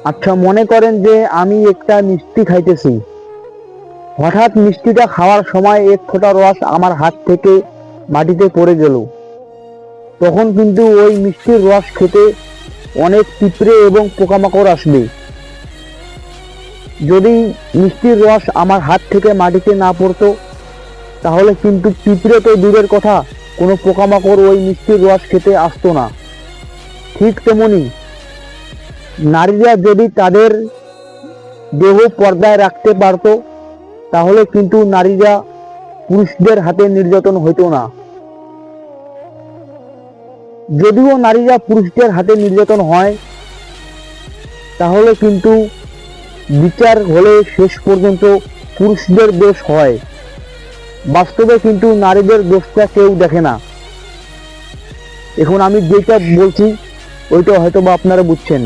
আচ্ছা, মনে করেন যে আমি একটা মিষ্টি খাইতেছি, হঠাৎ মিষ্টিটা খাওয়ার সময় এক ফোঁটা রস আমার হাত থেকে মাটিতে পড়ে গেল। তখন কিন্তু ওই মিষ্টির রস খেতে অনেক পিঁপড়ে এবং পোকামাকড় আসবে। যদি মিষ্টির রস আমার হাত থেকে মাটিতে না পড়তো, তাহলে কিন্তু পিঁপড়ে তো দূরের কথা, কোনো পোকামাকড় ওই মিষ্টির রস খেতে আসতো না। ঠিক তেমনি নারীরা যদি তাদের দেহ পর্দায় রাখতে পারতো, তাহলে কিন্তু নারীরা পুরুষদের হাতে নির্যাতন হইতো না। যদিও নারীরা পুরুষদের হাতে নির্যাতন হয়, তাহলে কিন্তু বিচার হলে শেষ পর্যন্ত পুরুষদের দোষ হয়। বাস্তবে কিন্তু নারীদের দোষটা কেউ দেখে না। এখন আমি যেটা বলছি ওইটা হয়তো বা আপনারা বুঝছেন।